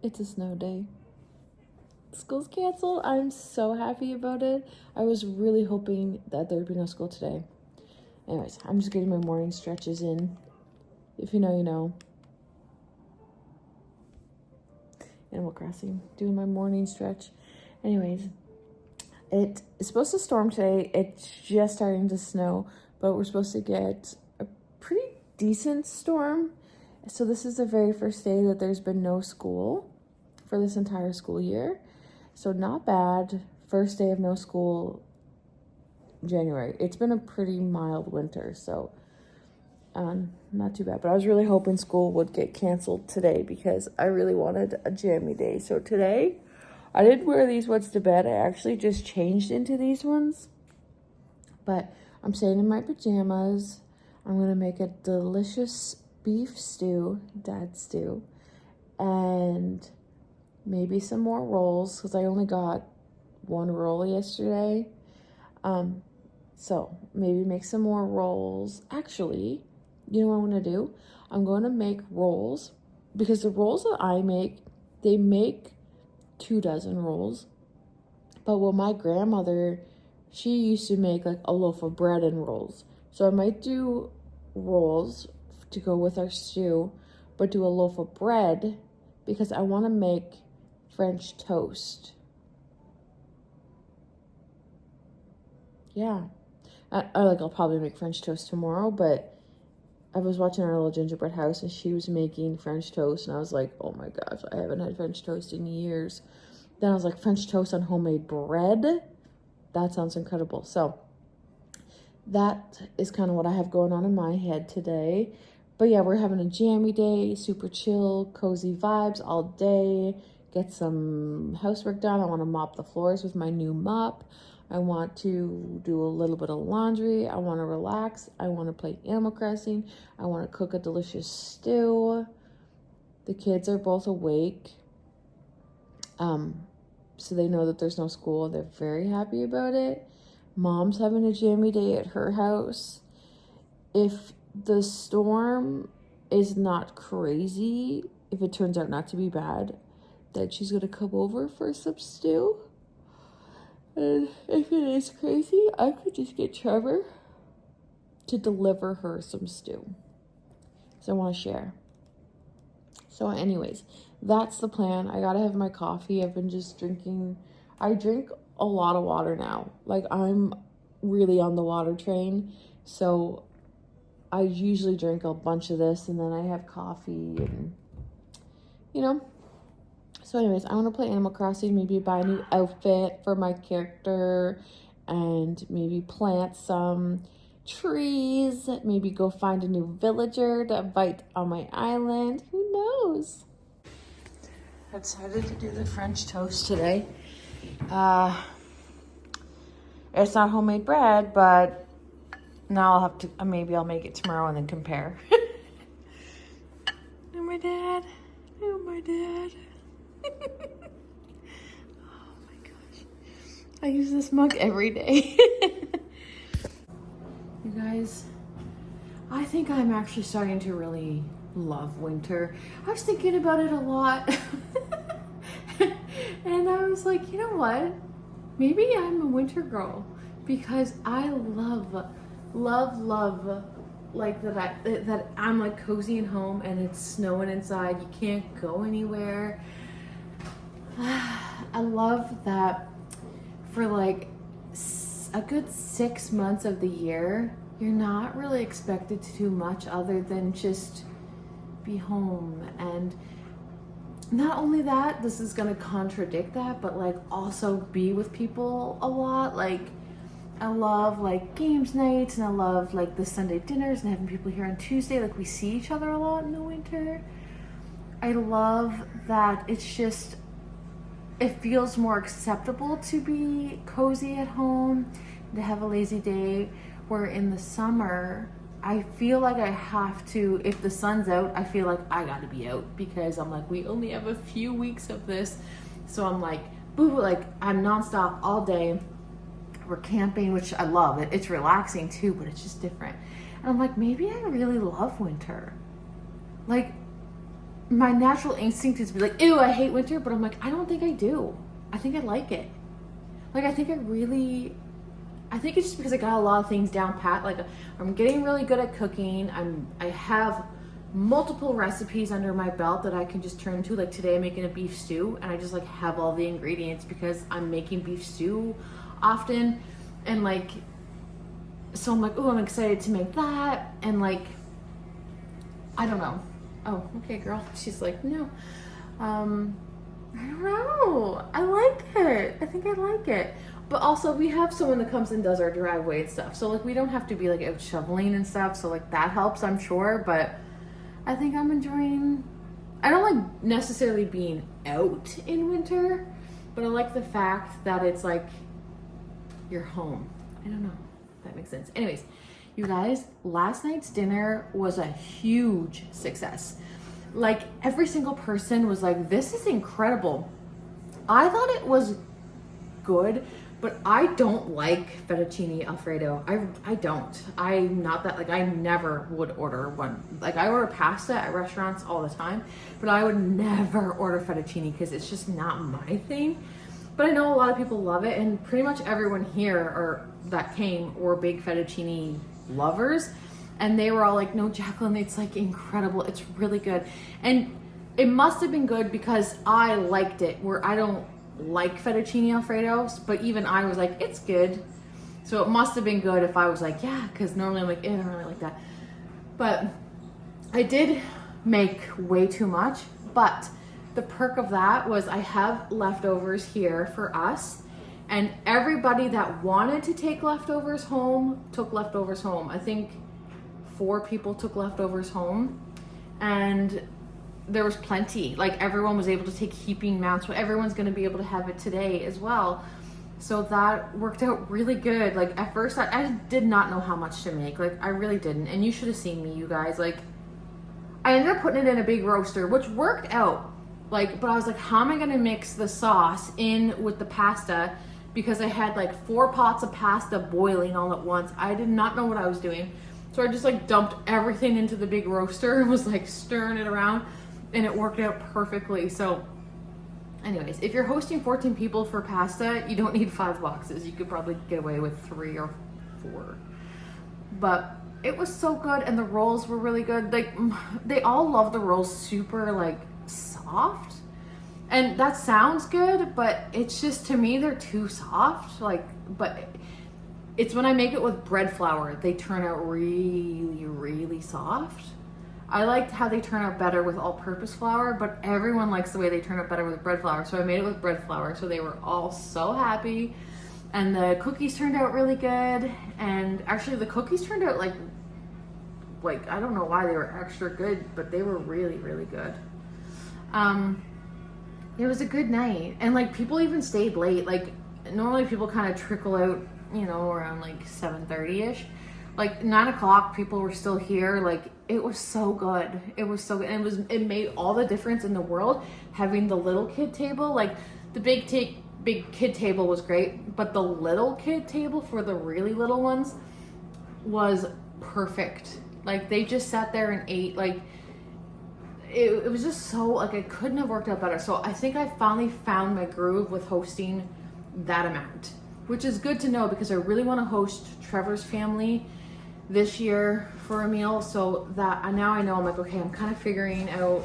It's a snow day. School's canceled. I'm so happy about it. I was really hoping that there'd be no school today. Anyways, I'm just getting my morning stretches in. If you know, you know. Animal Crossing, doing my morning stretch. Anyways, it is supposed to storm today. It's just starting to snow, but we're supposed to get a pretty decent storm. So this is the very first day that there's been no school for this entire school year. So not bad. First day of no school, January. It's been a pretty mild winter, so not too bad. But I was really hoping school would get canceled today because I really wanted a jammy day. So today, I didn't wear these ones to bed. I actually just changed into these ones. But I'm staying in my pajamas. I'm going to make a delicious beef stew, dad stew, and maybe some more rolls because I only got one roll yesterday. So maybe make some more rolls. Actually, you know what I'm going to do? I'm going to make rolls because the rolls that I make, they make 2 dozen rolls. But what my grandmother, she used to make like a loaf of bread and rolls. So I might do rolls to go with our stew, but do a loaf of bread because I want to make French toast. Yeah. I'll probably make French toast tomorrow, but I was watching our little gingerbread house and she was making French toast and I was like, oh my gosh, I haven't had French toast in years. Then I was like, French toast on homemade bread? That sounds incredible. So that is kind of what I have going on in my head today. But yeah, we're having a jammy day, super chill, cozy vibes all day. Get some housework done. I want to mop the floors with my new mop. I want to do a little bit of laundry. I want to relax. I want to play Animal Crossing. I want to cook a delicious stew. The kids are both awake. So they know that there's no school. They're very happy about it. Mom's having a jammy day at her house. If the storm is not crazy, if it turns out not to be bad, then she's going to come over for some stew. And if it is crazy, I could just get Trevor to deliver her some stew. So I want to share. So anyways, that's the plan. I gotta have my coffee. I've been just drinking. I drink a lot of water now. Like I'm really on the water train. So I usually drink a bunch of this and then I have coffee and, you know. So anyways, I want to play Animal Crossing, maybe buy a new outfit for my character and maybe plant some trees, maybe go find a new villager to invite on my island. Who knows? I decided to do the French toast today. It's not homemade bread, but now I'll have to, maybe I'll make it tomorrow and then compare. Oh, my dad. Oh, my dad. Oh my gosh. I use this mug every day. You guys, I think I'm actually starting to really love winter. I was thinking about it a lot. And I was like, you know what? Maybe I'm a winter girl because I love like that I'm like cozy at home and it's snowing inside. You can't go anywhere. I love that for like a good 6 months of the year, you're not really expected to do much other than just be home. And not only that, this is gonna contradict that, but like also be with people a lot. Like I love like games nights and I love like the Sunday dinners and having people here on Tuesday. Like we see each other a lot in the winter. I love that it's just, it feels more acceptable to be cozy at home, to have a lazy day, where in the summer, I feel like I have to, if the sun's out, I feel like I gotta be out because I'm like, we only have a few weeks of this. So I'm like, boo, like I'm nonstop all day. We're camping, which I love. It's relaxing too, but it's just different. And I'm like, maybe I really love winter. Like, my natural instinct is to be like, ew, I hate winter, but I'm like, I don't think I do. I think I like it. Like, I think it's just because I got a lot of things down pat. Like, I'm getting really good at cooking. I have multiple recipes under my belt that I can just turn to. Like today I'm making a beef stew, and I just like have all the ingredients because I'm making beef stew often. And like, so I'm like, oh, I'm excited to make that. And like, I don't know. Oh, okay, girl. She's like, no. I don't know. I like it. I think I like it. But also we have someone that comes and does our driveway and stuff. So like we don't have to be like out shoveling and stuff. So like that helps, I'm sure. But I think I'm enjoying, I don't like necessarily being out in winter, but I like the fact that it's like you're home. I don't know if that makes sense. Anyways, you guys, last night's dinner was a huge success. Like every single person was like, this is incredible. I thought it was good, but I don't like fettuccine Alfredo. I don't. I'm not that, like, I never would order one. Like, I order pasta at restaurants all the time, but I would never order fettuccine because it's just not my thing. But I know a lot of people love it, and pretty much everyone here or that came were big fettuccine lovers. And they were all like, no, Jaclyn, it's like incredible. It's really good. And it must have been good because I liked it, where I don't like fettuccine Alfredo, but even I was like, it's good. So it must have been good if I was like, yeah, because normally I'm like, I don't really like that. But I did make way too much, but the perk of that was I have leftovers here for us, and everybody that wanted to take leftovers home took leftovers home. I think 4 people took leftovers home, and there was plenty. Like everyone was able to take heaping amounts, so everyone's going to be able to have it today as well. So that worked out really good. Like at first I did not know how much to make. Like I really didn't. And you should have seen me, you guys. Like I ended up putting it in a big roaster, which worked out. Like, but I was like, how am I going to mix the sauce in with the pasta? Because I had like 4 pots of pasta boiling all at once. I did not know what I was doing. So I just like dumped everything into the big roaster and was like stirring it around, and it worked out perfectly. So anyways, if you're hosting 14 people for pasta, you don't need 5 boxes. You could probably get away with 3 or 4. But it was so good, and the rolls were really good. Like they all love the rolls super like soft. And that sounds good, but it's just, to me, they're too soft. Like, but it's when I make it with bread flour, they turn out really, really soft. I liked how they turn out better with all-purpose flour, but everyone likes the way they turn out better with bread flour. So I made it with bread flour, so they were all so happy. And the cookies turned out really good. And actually, the cookies turned out like I don't know why they were extra good, but they were really, really good. It was a good night, and like people even stayed late. Like normally people kind of trickle out, you know, around like 7:30ish. Like 9 o'clock, people were still here. Like it was so good. It was so good, and it made all the difference in the world having the little kid table. Like the big kid table was great, but the little kid table for the really little ones was perfect. Like they just sat there and ate. Like it was just so, like, it couldn't have worked out better. So I think I finally found my groove with hosting that amount, which is good to know because I really want to host Trevor's family this year for a meal. So that now I know, I'm like, okay, I'm kind of figuring out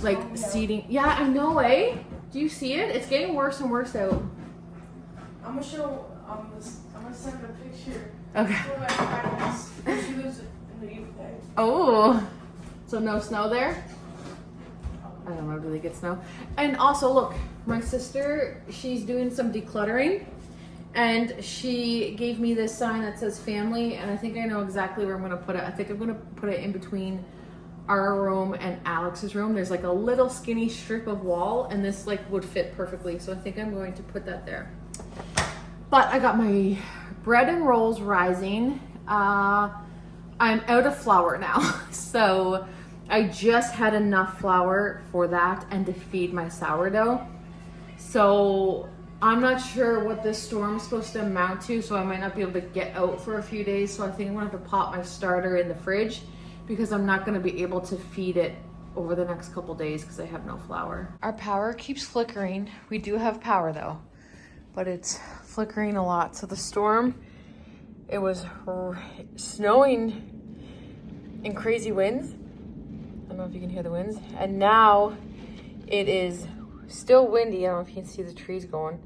like seating. Yeah, I know, eh? Do you see it? It's getting worse and worse out. I'm gonna show. I'm gonna send her a picture. Okay. She lives in the UK. Oh. So no snow there? I don't know, do they get snow? And also, look, my sister, she's doing some decluttering, and she gave me this sign that says family, and I think I know exactly where I'm gonna put it. I think I'm gonna put it in between our room and Alex's room. There's like a little skinny strip of wall, and this like would fit perfectly. So I think I'm going to put that there. But I got my bread and rolls rising. I'm out of flour now. So I just had enough flour for that and to feed my sourdough. So I'm not sure what this storm is supposed to amount to, so I might not be able to get out for a few days. So I think I'm gonna have to pop my starter in the fridge because I'm not gonna be able to feed it over the next couple days because I have no flour. Our power keeps flickering. We do have power though, but it's flickering a lot. So the storm, it was snowing and crazy winds. I don't know if you can hear the winds. And now it is still windy. I don't know if you can see the trees going,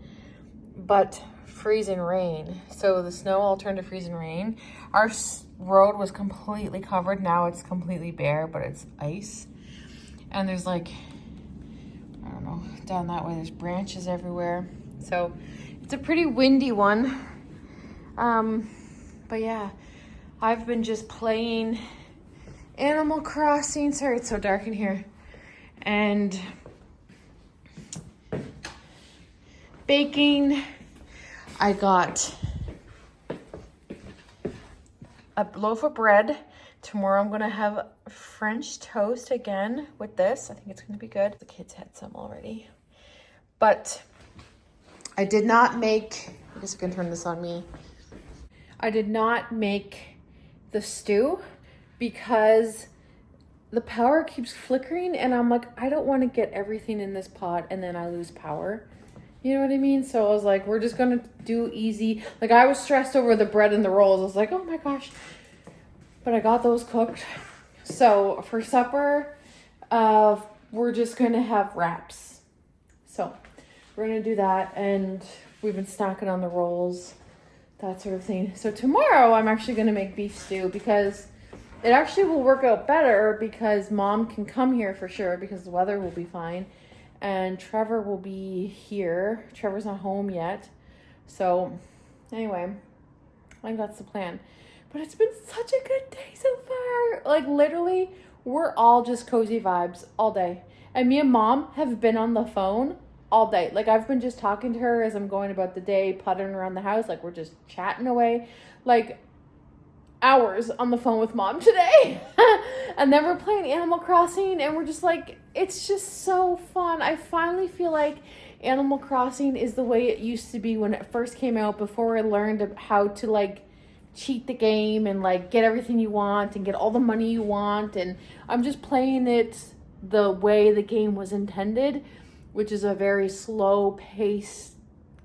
but freezing rain. So the snow all turned to freezing rain. Our road was completely covered. Now it's completely bare, but it's ice. And there's like, I don't know, down that way, there's branches everywhere. So it's a pretty windy one. But yeah, I've been just playing Animal Crossing. Sorry, it's so dark in here. And baking. I got a loaf of bread. Tomorrow I'm gonna have French toast again with this. I think it's gonna be good. The kids had some already. But I did not make, I guess I can turn this on me. I did not make the stew because the power keeps flickering and I'm like, I don't want to get everything in this pot and then I lose power. You know what I mean? So I was like, we're just going to do easy. Like I was stressed over the bread and the rolls. I was like, oh my gosh. But I got those cooked. So for supper, we're just going to have wraps. So we're going to do that. And we've been snacking on the rolls, that sort of thing. So tomorrow I'm actually going to make beef stew because it actually will work out better because Mom can come here for sure because the weather will be fine. And Trevor will be here. Trevor's not home yet. So anyway, I think that's the plan. But it's been such a good day so far. Like literally, we're all just cozy vibes all day. And me and Mom have been on the phone all day. Like I've been just talking to her as I'm going about the day, puttering around the house. Like we're just chatting away. Like hours on the phone with Mom today. And then we're playing Animal Crossing and we're just like, it's just so fun. I finally feel like Animal Crossing is the way it used to be when it first came out, before I learned how to like cheat the game and like get everything you want and get all the money you want. And I'm just playing it the way the game was intended, which is a very slow paced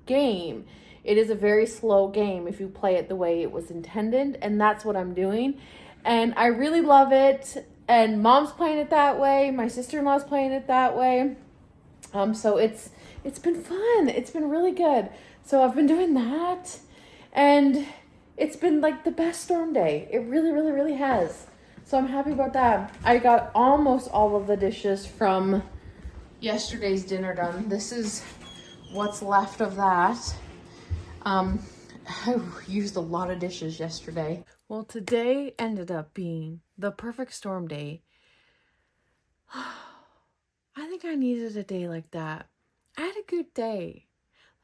game. It is a very slow game if you play it the way it was intended, and that's what I'm doing. And I really love it. And Mom's playing it that way. My sister-in-law's playing it that way. So it's been fun. It's been really good. So I've been doing that, and it's been like the best storm day. It really, really, really has. So I'm happy about that. I got almost all of the dishes from yesterday's dinner done. This is what's left of that. I used a lot of dishes yesterday. Well, today ended up being the perfect storm day. I think I needed a day like that. I had a good day.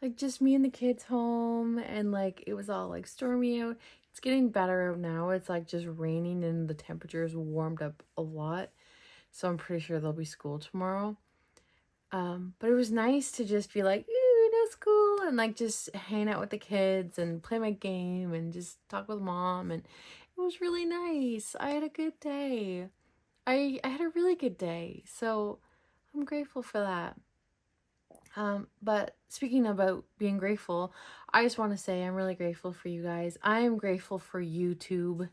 Like just me and the kids home, and like it was all like stormy out. It's getting better out now. It's like just raining and the temperatures warmed up a lot. So I'm pretty sure there'll be school tomorrow. But it was nice to just be like, ooh, no school, and like just hang out with the kids and play my game and just talk with Mom, and it was really nice. I had a good day. I had a really good day, so I'm grateful for that. But speaking about being grateful, I just want to say I'm really grateful for you guys. I am grateful for YouTube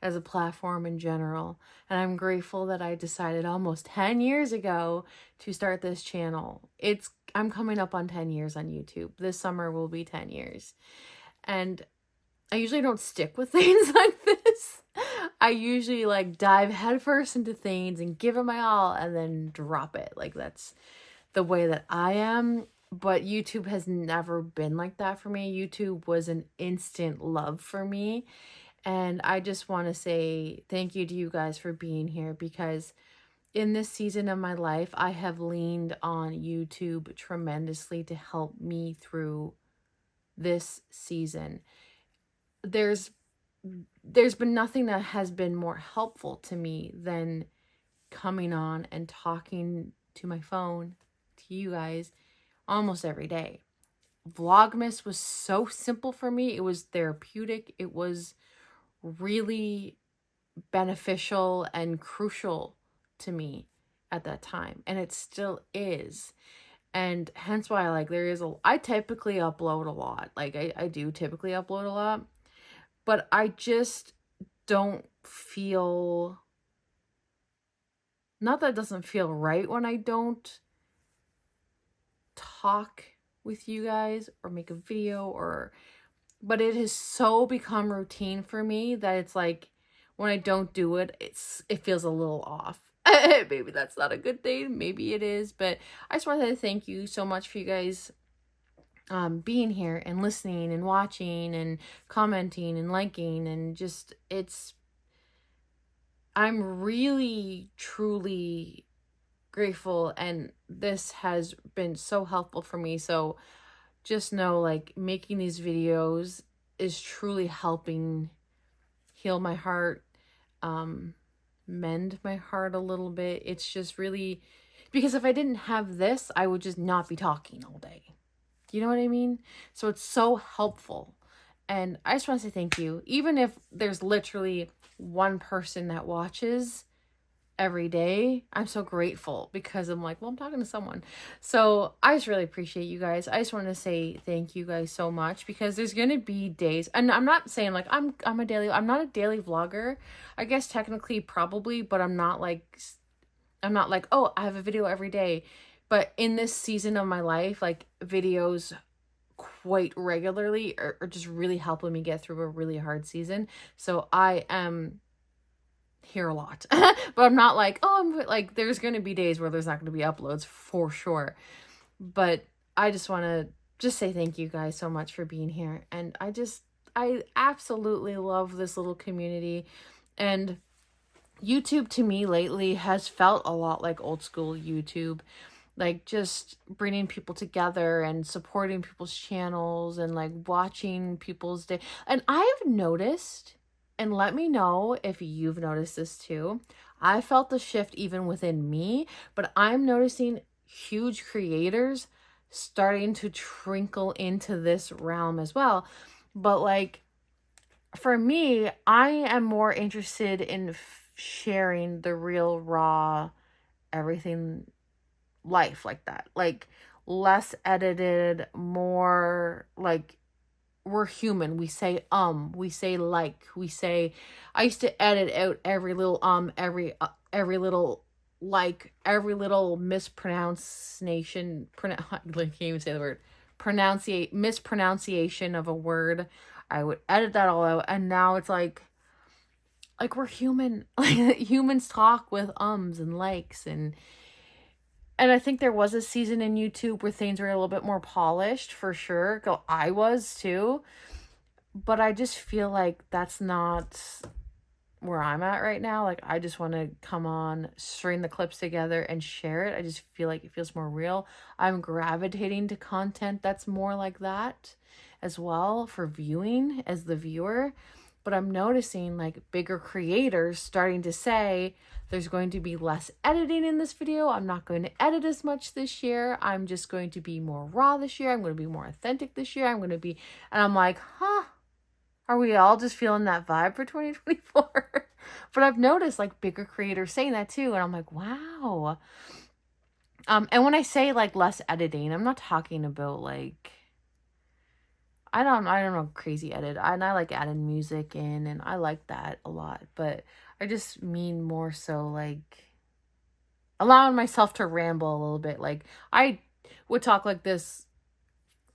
as a platform in general. And I'm grateful that I decided almost 10 years ago to start this channel. I'm coming up on 10 years on YouTube. This summer will be 10 years. And I usually don't stick with things like this. I usually like dive headfirst into things and give it my all and then drop it. Like that's the way that I am. But YouTube has never been like that for me. YouTube was an instant love for me. And I just want to say thank you to you guys for being here, because in this season of my life, I have leaned on YouTube tremendously to help me through this season. There's been nothing that has been more helpful to me than coming on and talking to my phone, to you guys, almost every day. Vlogmas was so simple for me. It was therapeutic. It was really beneficial and crucial to me. at that time, and it still is. And hence why, like, I typically upload a lot. Like, I do typically upload a lot, but I just don't feel, not that it doesn't feel right when I don't talk with you guys or make a video, or, but it has so become routine for me that it's like, when I don't do it, it feels a little off. Maybe that's not a good thing. Maybe it is, but I just wanted to thank you so much for you guys being here and listening and watching and commenting and liking, and just, I'm really truly grateful, and this has been so helpful for me. So just know, like, making these videos is truly helping heal my heart, mend my heart a little bit. It's just really, because if I didn't have this, I would just not be talking all day. You know what I mean? So it's so helpful. And I just want to say thank you. Even if there's literally one person that watches every day, I'm so grateful, because I'm like, well, I'm talking to someone. So I just really appreciate you guys. I just want to say thank you guys so much, because there's going to be days, and I'm not saying like I'm not a daily vlogger. I guess technically probably, but I'm not like, oh, I have a video every day. But in this season of my life, like, videos quite regularly are just really helping me get through a really hard season. So I am here a lot. But I'm not like, oh, I'm like, there's going to be days where there's not going to be uploads for sure. But I just want to just say thank you guys so much for being here. And I absolutely love this little community. And YouTube to me lately has felt a lot like old school YouTube, like just bringing people together and supporting people's channels and like watching people's day. And I've noticed, and let me know if you've noticed this too, I felt the shift even within me, but I'm noticing huge creators starting to trickle into this realm as well. But like, for me, I am more interested in sharing the real, raw, everything life like that. Like, less edited, more like, we're human. We say, we say, like, we say, I used to edit out every little, every little, like, every little mispronunciation, I can't even say the word, mispronunciation of a word. I would edit that all out. And now it's like we're human. Like, humans talk with ums and likes, and I think there was a season in YouTube where things were a little bit more polished, for sure. I was too. But I just feel like that's not where I'm at right now. Like, I just want to come on, string the clips together and share it. I just feel like it feels more real. I'm gravitating to content that's more like that as well for viewing as the viewer. But I'm noticing like bigger creators starting to say, there's going to be less editing in this video. I'm not going to edit as much this year. I'm just going to be more raw this year. I'm going to be more authentic this year. And I'm like, huh, are we all just feeling that vibe for 2024? But I've noticed like bigger creators saying that too. And I'm like, wow. And when I say like less editing, I'm not talking about like, I don't know, crazy edit. And I like adding music in, and I like that a lot. But I just mean more so like allowing myself to ramble a little bit. Like, I would talk like this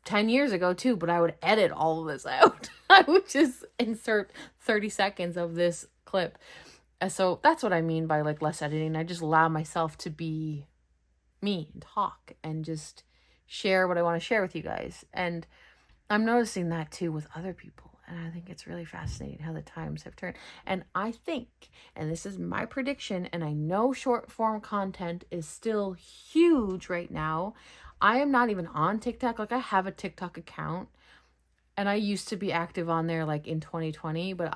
10 years ago too, but I would edit all of this out. I would just insert 30 seconds of this clip. And so that's what I mean by like less editing. I just allow myself to be me and talk and just share what I want to share with you guys. And I'm noticing that too with other people. And I think it's really fascinating how the times have turned. And I think, and this is my prediction, and I know short form content is still huge right now. I am not even on TikTok. Like, I have a TikTok account, and I used to be active on there like in 2020, but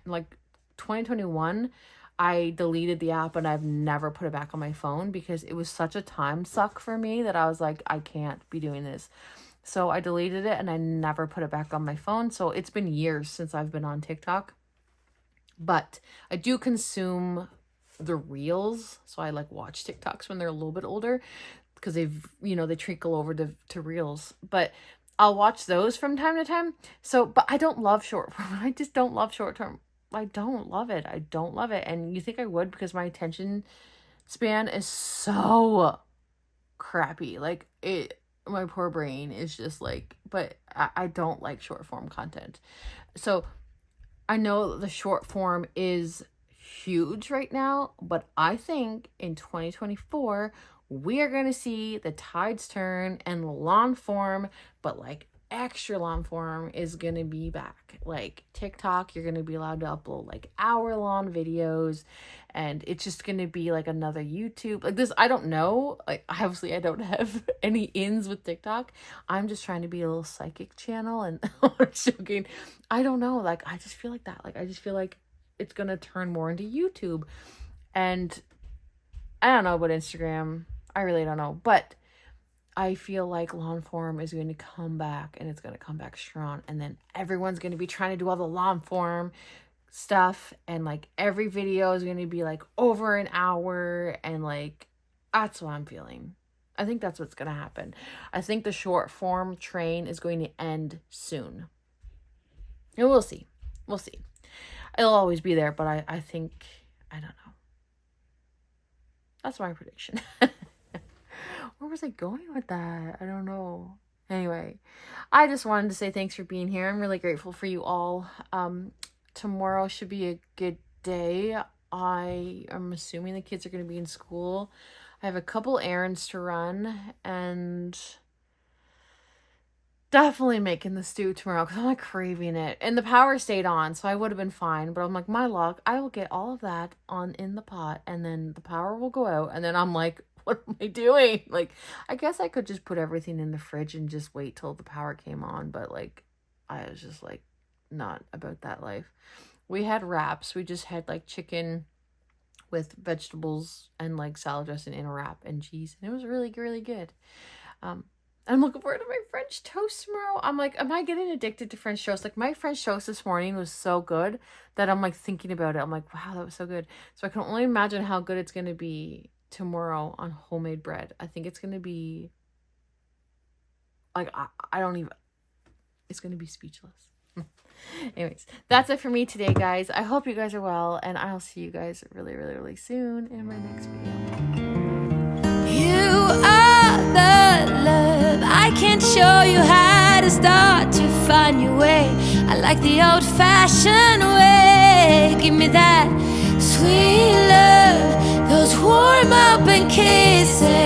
like 2021, I deleted the app and I've never put it back on my phone because it was such a time suck for me that I was like, I can't be doing this. So I deleted it and I never put it back on my phone. So it's been years since I've been on TikTok. But I do consume the reels. So I like watch TikToks when they're a little bit older, because they've, they trickle over to reels. But I'll watch those from time to time. So, but I don't love short form. I just don't love short term. I don't love it. I don't love it. And you think I would, because my attention span is so crappy. Like, my poor brain is just like, but I don't like short form content. So I know the short form is huge right now, but I think in 2024 we are going to see the tides turn, and long form, but like extra long form, is going to be back. Like TikTok, you're going to be allowed to upload like hour-long videos, and it's just going to be like another YouTube. Like this, I don't know. Like, obviously I don't have any ins with TikTok. I'm just trying to be a little psychic channel, and I'm joking. I don't know. Like, I just feel like that. Like, I just feel like it's going to turn more into YouTube. And I don't know about Instagram. I really don't know. But I feel like long form is going to come back, and it's going to come back strong. And then everyone's going to be trying to do all the long form stuff. And like every video is going to be like over an hour. And like, that's what I'm feeling. I think that's what's going to happen. I think the short form train is going to end soon. And we'll see. We'll see. It'll always be there, but I think, I don't know. That's my prediction. Where was I going with that? I don't know. Anyway, I just wanted to say thanks for being here. I'm really grateful for you all. Tomorrow should be a good day. I am assuming the kids are going to be in school. I have a couple errands to run, and definitely making the stew tomorrow because I'm like craving it. And the power stayed on, so I would have been fine. But I'm like, my luck, I will get all of that in the pot, and then the power will go out, and then I'm like, what am I doing? Like, I guess I could just put everything in the fridge and just wait till the power came on. But like, I was just like, not about that life. We had wraps. We just had like chicken with vegetables and like salad dressing in a wrap and cheese. And it was really, really good. I'm looking forward to my French toast tomorrow. I'm like, am I getting addicted to French toast? Like, my French toast this morning was so good that I'm like thinking about it. I'm like, wow, that was so good. So I can only imagine how good it's going to be tomorrow on homemade bread. I think it's going to be like, I don't even, it's going to be speechless. Anyways, that's it for me today, guys. I hope you guys are well, and I'll see you guys really, really, really soon in my next video. You are the love. I can't show you how to start to find your way. I like the old-fashioned way. Give me that sweet love, those warm open kisses.